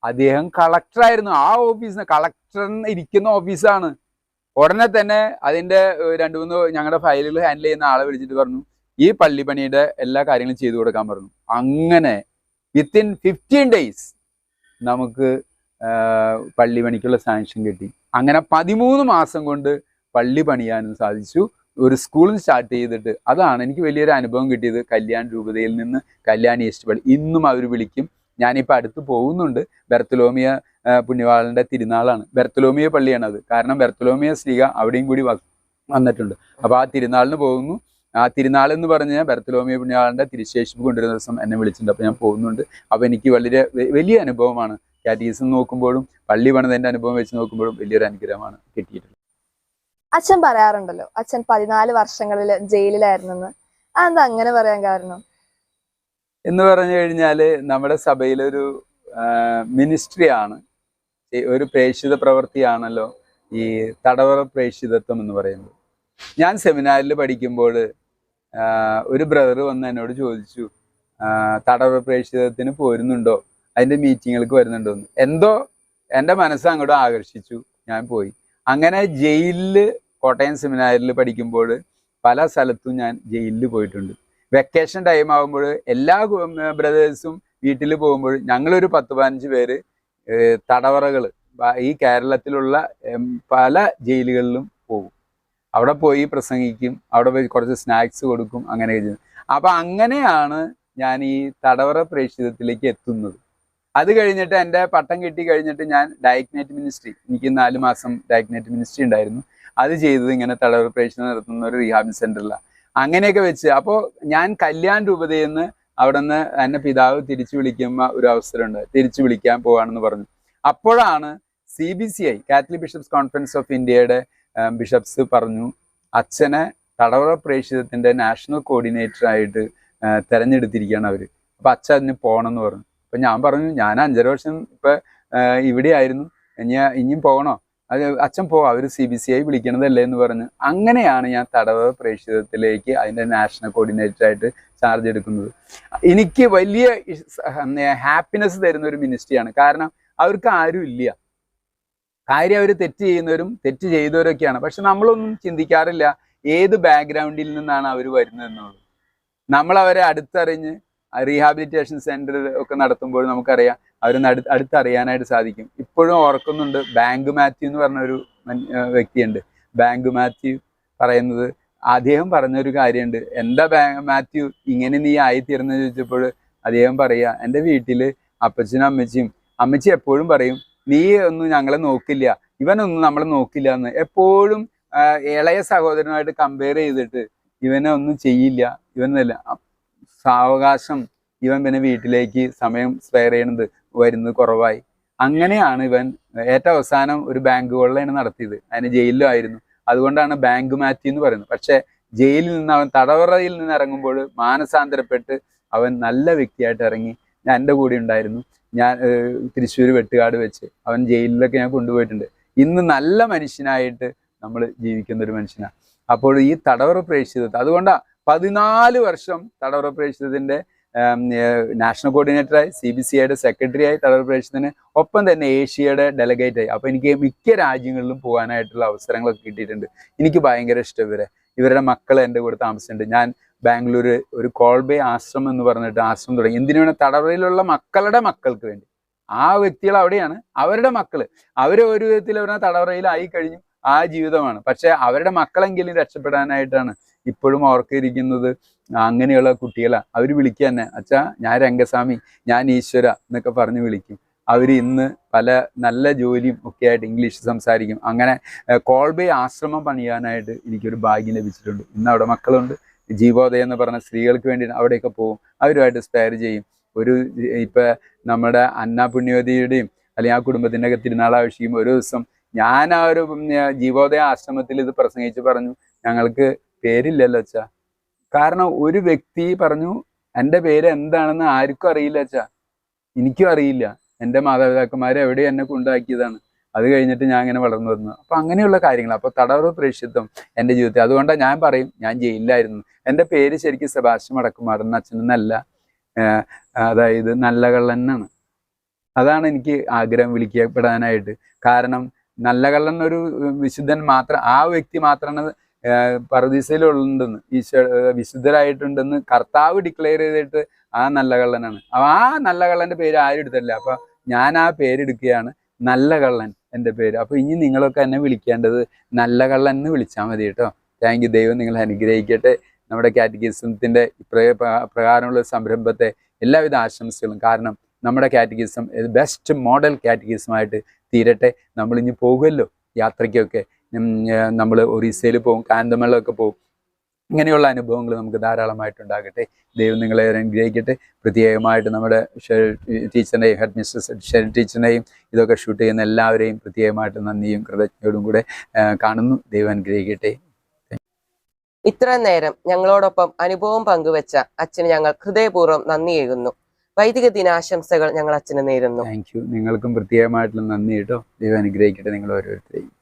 അദ്ദേഹം കളക്ടറായിരുന്നു. ആ ഓഫീസിന് കളക്ടറിന് ഇരിക്കുന്ന ഓഫീസാണ്. ഉടനെ തന്നെ അതിൻ്റെ 2-3 ഞങ്ങളുടെ ഫയലുകൾ ഹാൻഡിൽ ചെയ്യുന്ന ആളെ വിളിച്ചിട്ട് പറഞ്ഞു, ഈ പള്ളി പണിയുടെ എല്ലാ കാര്യങ്ങളും ചെയ്തു കൊടുക്കാൻ പറഞ്ഞു. അങ്ങനെ വിത്തിൻ 15 days നമുക്ക് പള്ളി പണിക്കുള്ള സാങ്ഷൻ കിട്ടി. അങ്ങനെ 13 മാസം കൊണ്ട് പള്ളി പണിയാനും സാധിച്ചു, ഒരു സ്കൂളും സ്റ്റാർട്ട് ചെയ്തിട്ട്. അതാണ് എനിക്ക് വലിയൊരു അനുഭവം കിട്ടിയത് കല്യാൺ രൂപതയിൽ നിന്ന്. കല്യാൺ ഈസ്റ്റ് പള്ളി ഇന്നും അവർ വിളിക്കും, ഞാനിപ്പോൾ അടുത്ത് പോകുന്നുണ്ട്. ബർത്തലോമിയ പുണ്യവാളന്റെ തിരുനാളാണ്. ബർത്തലോമിയ പള്ളിയാണ് അത്. കാരണം ബർത്തലോമിയ ശ്ലീഹ അവിടെയും കൂടി വന്നിട്ടുണ്ട്. അപ്പോൾ ആ തിരുനാളിന് പോകുന്നു. ആ തിരുനാൾ എന്ന് പറഞ്ഞാൽ ബർത്തലോമിയ പുണ്യവാളന്റെ തിരുശേഷിപ്പ് കൊണ്ടുവരുന്ന ദിവസം എന്നെ വിളിച്ചിട്ടുണ്ട്. അപ്പോൾ ഞാൻ പോകുന്നുണ്ട്. അപ്പോൾ എനിക്ക് വളരെ വലിയ അനുഭവമാണ്. കാറ്റഗിസം നോക്കുമ്പോഴും പള്ളി പണിതന്റെ അനുഭവം വെച്ച് നോക്കുമ്പോഴും വലിയൊരു അനുഗ്രഹമാണ് കിട്ടിയിട്ടുള്ളത്. അച്ഛൻ പറയാറുണ്ടല്ലോ അച്ഛൻ 14 വർഷങ്ങളിൽ ജയിലിലായിരുന്നെന്ന്. അതെന്താ അങ്ങനെ പറയാൻ കാരണം? എന്ന് പറഞ്ഞു കഴിഞ്ഞാൽ നമ്മുടെ സഭയിലൊരു മിനിസ്ട്രിയാണ്, ഒരു പ്രേക്ഷിത പ്രവൃത്തിയാണല്ലോ ഈ തടവറ പ്രേക്ഷിതത്വം എന്ന് പറയുന്നത്. ഞാൻ സെമിനാരിൽ പഠിക്കുമ്പോൾ ഒരു ബ്രദർ വന്ന് എന്നോട് ചോദിച്ചു, തടവറ പ്രേക്ഷിതത്തിന് പോരുന്നുണ്ടോ, അതിൻ്റെ മീറ്റിങ്ങുകൾക്ക് വരുന്നുണ്ടോ എന്ന്. എന്തോ എൻ്റെ മനസ്സ് അങ്ങോട്ട് ആകർഷിച്ചു, ഞാൻ പോയി. അങ്ങനെ ജയിലിൽ, കോട്ടയം സെമിനാരിൽ പഠിക്കുമ്പോൾ പല സ്ഥലത്തും ഞാൻ ജയിലിൽ പോയിട്ടുണ്ട്. വെക്കേഷൻ ടൈം ആകുമ്പോൾ എല്ലാ ബ്രദേഴ്സും വീട്ടിൽ പോകുമ്പോൾ ഞങ്ങളൊരു 10-15 പേര് തടവറകൾ ഈ കേരളത്തിലുള്ള പല ജയിലുകളിലും പോകും. അവിടെ പോയി പ്രസംഗിക്കും, അവിടെ പോയി കുറച്ച് സ്നാക്സ് കൊടുക്കും, അങ്ങനെയൊക്കെ ചെയ്യും. അപ്പം അങ്ങനെയാണ് ഞാൻ ഈ തടവറ പ്രേക്ഷിതത്തിലേക്ക് എത്തുന്നത്. അത് കഴിഞ്ഞിട്ട് എൻ്റെ പട്ടം കിട്ടി കഴിഞ്ഞിട്ട് ഞാൻ ഡയഗ്നേറ്റ് മിനിസ്ട്രി, എനിക്ക് 4 മാസം ഡയഗ്നേറ്റ് മിനിസ്ട്രി ഉണ്ടായിരുന്നു. അത് ചെയ്തത് ഇങ്ങനെ തടവറ പ്രേക്ഷിതം നടത്തുന്ന ഒരു റീഹാബ് സെൻ്ററിലാണ്. അങ്ങനെയൊക്കെ വെച്ച് അപ്പോൾ ഞാൻ കല്യാൺ രൂപതയിൽ നിന്ന് അവിടെ നിന്ന് എന്നെ പിതാവ് തിരിച്ചു വിളിക്കുമ്പോൾ ഒരു അവസരമുണ്ട്, തിരിച്ചു വിളിക്കാൻ പോവാണെന്ന് പറഞ്ഞു. അപ്പോഴാണ് CBCI, Catholic bishops conference of ഇന്ത്യയുടെ ബിഷപ്സ് പറഞ്ഞു, അച്ഛനെ തടവറ പ്രേക്ഷിതത്തിൻ്റെ നാഷണൽ കോർഡിനേറ്ററായിട്ട് തിരഞ്ഞെടുത്തിരിക്കുകയാണ് അവർ. അപ്പം അച്ഛൻ അതിന് പോകണമെന്ന് പറഞ്ഞു. അപ്പം ഞാൻ പറഞ്ഞു, ഞാൻ 5.5 വർഷം ഇപ്പം ഇവിടെ ആയിരുന്നു, ഇനിയും പോകണോ? അത് അച്ഛൻ പോവാം, അവർ CBCI വിളിക്കണതല്ലേ എന്ന് പറഞ്ഞ്. അങ്ങനെയാണ് ഞാൻ തടവറ പ്രേക്ഷിതത്തിലേക്ക് അതിൻ്റെ നാഷണൽ കോർഡിനേറ്ററായിട്ട് ചാർജ് എടുക്കുന്നത്. എനിക്ക് വലിയ ഹാപ്പിനെസ് തരുന്ന ഒരു മിനിസ്ട്രിയാണ്. കാരണം അവർക്ക് ആരും ഇല്ല, കാര്യം അവർ തെറ്റ് ചെയ്യുന്നവരും തെറ്റ് ചെയ്തവരൊക്കെയാണ്. പക്ഷെ നമ്മളൊന്നും ചിന്തിക്കാറില്ല ഏത് ബാക്ക്ഗ്രൗണ്ടിൽ നിന്നാണ് അവർ വരുന്നതെന്നുള്ളത്. നമ്മൾ അവരെ അടുത്തറിഞ്ഞ് റീഹാബിലിറ്റേഷൻ സെന്റർ ഒക്കെ നടത്തുമ്പോൾ നമുക്കറിയാം, അവർ അടുത്തറിയാനായിട്ട് സാധിക്കും. ഇപ്പോഴും ഓർക്കുന്നുണ്ട്, ബാങ്ക് മാത്യു എന്ന് പറഞ്ഞൊരു വ്യക്തിയുണ്ട്. ബാങ്ക് മാത്യു പറയുന്നത്, അദ്ദേഹം പറഞ്ഞൊരു കാര്യമുണ്ട്, എന്താ മാത്യു ഇങ്ങനെ നീ ആയിത്തീർന്ന് ചോദിച്ചപ്പോൾ അദ്ദേഹം പറയുക, എൻ്റെ വീട്ടിൽ അപ്പച്ചനും അമ്മച്ചിയും, അമ്മച്ചി എപ്പോഴും പറയും, നീ ഒന്നും ഞങ്ങളെ നോക്കില്ല, ഇവനൊന്നും നമ്മളെ നോക്കില്ല എന്ന്. എപ്പോഴും ഇളയ സഹോദരനുമായിട്ട് കമ്പയർ ചെയ്തിട്ട് ഇവനെ ഒന്നും ചെയ്യില്ല, ഇവനല്ല സാവകാശം ഇവൻ പിന്നെ വീട്ടിലേക്ക് സമയം സ്പെയർ ചെയ്യണത് വരുന്നത് കുറവായി. അങ്ങനെയാണ് ഇവൻ ഏറ്റവും അവസാനം ഒരു ബാങ്ക് കൊള്ളയാണ് നടത്തിയത്. അതിന് ജയിലിലും ആയിരുന്നു. അതുകൊണ്ടാണ് ബാങ്ക് മാറ്റി എന്ന് പറയുന്നത്. പക്ഷെ ജയിലിൽ നിന്ന് അവൻ തടവറയിൽ നിന്ന് ഇറങ്ങുമ്പോൾ മാനസാന്തരപ്പെട്ട് അവൻ നല്ല വ്യക്തിയായിട്ട് ഇറങ്ങി. ഞാൻ എൻ്റെ കൂടെ ഉണ്ടായിരുന്നു. ഞാൻ തൃശ്ശൂർ വെട്ടുകാട് വെച്ച് അവൻ ജയിലിലൊക്കെ ഞാൻ കൊണ്ടുപോയിട്ടുണ്ട്. ഇന്ന് നല്ല മനുഷ്യനായിട്ട് നമ്മൾ ജീവിക്കുന്ന ഒരു മനുഷ്യനാണ്. അപ്പോൾ ഈ തടവറ പ്രേക്ഷിതത്വം, അതുകൊണ്ടാണ് 14 വർഷം തടവറ പ്രേക്ഷിതത്തിൻ്റെ നാഷണൽ കോർഡിനേറ്ററായി, CBCIയുടെ സെക്രട്ടറിയായി, തടവറ പ്രേക്ഷിതത്തിന് ഒപ്പം തന്നെ ഏഷ്യയുടെ ഡെലഗേറ്റായി. അപ്പോൾ എനിക്ക് മിക്ക രാജ്യങ്ങളിലും പോകാനായിട്ടുള്ള അവസരങ്ങളൊക്കെ കിട്ടിയിട്ടുണ്ട്. എനിക്ക് ഭയങ്കര ഇഷ്ടം ഇവരുടെ മക്കൾ എൻ്റെ കൂടെ താമസിച്ചിട്ടുണ്ട്. ഞാൻ ബാംഗ്ലൂർ ഒരു കോൾബേ ആശ്രമം എന്ന് പറഞ്ഞിട്ട് ആശ്രമം തുടങ്ങി. എന്തിനു വേണം? തടവറയിലുള്ള മക്കളുടെ മക്കൾക്ക് വേണ്ടി. ആ വ്യക്തികൾ അവിടെയാണ്, അവരുടെ മക്കൾ, അവർ ഒരു വിധത്തിൽ അവരുടെ തടവറയിലായി കഴിഞ്ഞു, ആ ജീവിതമാണ്. പക്ഷെ അവരുടെ മക്കളെങ്കിലും രക്ഷപ്പെടാനായിട്ടാണ് ഇപ്പോഴും ഓർക്കിരിക്കുന്നത്. അങ്ങനെയുള്ള കുട്ടികളാണ്. അവർ വിളിക്കുക തന്നെ, അച്ഛാ ഞാൻ രംഗസ്വാമി, ഞാൻ ഈശ്വര എന്നൊക്കെ പറഞ്ഞ് വിളിക്കും. അവർ ഇന്ന് പല നല്ല ജോലിയും ഒക്കെ ആയിട്ട് ഇംഗ്ലീഷ് സംസാരിക്കും. അങ്ങനെ കോൾബേ ആശ്രമം പണിയാനായിട്ട് എനിക്കൊരു ഭാഗ്യം ലഭിച്ചിട്ടുണ്ട്. ഇന്ന് അവിടെ മക്കളുണ്ട്. ജീവോദയം എന്ന് പറഞ്ഞ സ്ത്രീകൾക്ക് വേണ്ടി അവിടെയൊക്കെ പോകും, അവരുമായിട്ട് സ്പെയർ ചെയ്യും. ഇപ്പം നമ്മുടെ അന്ന പുണ്യവതിയുടെയും അല്ലെങ്കിൽ ആ കുടുംബത്തിൻ്റെ ഒക്കെ തിരുനാളാവശ്യം ഒരു ദിവസം ഞാൻ ആ ഒരു ജീവോദയ ആശ്രമത്തിൽ ഇത് പ്രസംഗിച്ച് പറഞ്ഞു, ഞങ്ങൾക്ക് പേരില്ലല്ലോ അച്ഛാ. കാരണം ഒരു വ്യക്തി പറഞ്ഞു, എൻ്റെ പേര് എന്താണെന്ന് ആർക്കും അറിയില്ല അച്ഛാ, എനിക്കും അറിയില്ല, എൻ്റെ മാതാപിതാക്കന്മാർ എവിടെ എന്നെ കൊണ്ടാക്കിയതാണ്, അത് കഴിഞ്ഞിട്ട് ഞാൻ അങ്ങനെ വളർന്നു വന്നു. അപ്പം അങ്ങനെയുള്ള കാര്യങ്ങൾ. അപ്പോൾ തടവറ പ്രേക്ഷിതത്വം എൻ്റെ ജീവിതത്തിൽ, അതുകൊണ്ടാണ് ഞാൻ പറയും ഞാൻ ജയിലിലായിരുന്നു. എൻ്റെ പേര് ശരിക്കും സെബാസ്റ്റ്യൻ വടക്കുമാടൻ അച്ഛനെന്നല്ല, അതായത് നല്ല കള്ളനാണ്. അതാണ് എനിക്ക് ആഗ്രഹം വിളിക്കപ്പെടാനായിട്ട്. കാരണം നല്ല കള്ളൻ ഒരു വിശുദ്ധൻ മാത്രം, ആ വ്യക്തി മാത്രമാണ് പറുദീസയിലുണ്ടെന്ന്, വിശുദ്ധരായിട്ടുണ്ടെന്ന് കർത്താവ് ഡിക്ലെയർ ചെയ്തിട്ട് ആ നല്ല കള്ളനാണ്. ആ നല്ല കള്ളൻ്റെ പേര് ആരും എടുത്തില്ല. അപ്പം ഞാൻ ആ പേരെടുക്കുകയാണ്, നല്ല കള്ളൻ എൻ്റെ പേര്. അപ്പോൾ ഇനി നിങ്ങളൊക്കെ എന്നെ വിളിക്കേണ്ടത് നല്ല കള്ളൻ എന്ന് വിളിച്ചാൽ മതി കേട്ടോ. Thank you. ദൈവം നിങ്ങളെ അനുഗ്രഹിക്കട്ടെ. നമ്മുടെ കാറ്റഗിസത്തിൻ്റെ പ്രകാരമുള്ള സംരംഭത്തെ എല്ലാവിധ ആശംസകളും. കാരണം നമ്മുടെ കാറ്റഗിസം ബെസ്റ്റ് മോഡൽ കാറ്റഗിസമായിട്ട് തീരട്ടെ. നമ്മളിഞ്ഞ് പോകുമല്ലോ യാത്രയ്ക്കൊക്കെ. നമ്മൾ ഒറീസയിൽ പോകും, കാന്തമേളൊക്കെ പോകും. ഇങ്ങനെയുള്ള അനുഭവങ്ങൾ നമുക്ക് ധാരാളമായിട്ടുണ്ടാകട്ടെ. ദൈവം നിങ്ങളെ അനുഗ്രഹിക്കട്ടെ. പ്രത്യേകമായിട്ട് നമ്മുടെ ടീച്ചറിനെയും ഹെഡ് മിസ്ട്രസ് ഷെൽ ടീച്ചറിനെയും ഇതൊക്കെ ഷൂട്ട് ചെയ്യുന്ന എല്ലാവരെയും പ്രത്യേകമായിട്ട് നന്ദിയും കൃതജ്ഞതയോടും കൂടെ കാണുന്നു. ദൈവം അനുഗ്രഹിക്കട്ടെ. ഇത്ര നേരം ഞങ്ങളോടൊപ്പം അനുഭവം പങ്കുവെച്ച അച്ഛന് ഞങ്ങൾ ഹൃദയപൂർവ്വം നന്ദിയേകുന്നു. വൈദിക ദിനാശംസകൾ ഞങ്ങൾ അച്ഛന് നേരുന്നു. Thank you. നിങ്ങൾക്കും പ്രത്യേകമായിട്ടുള്ള നന്ദി കേട്ടോ. ദൈവം അനുഗ്രഹിക്കട്ടെ നിങ്ങൾ ഓരോരുത്തരെയും.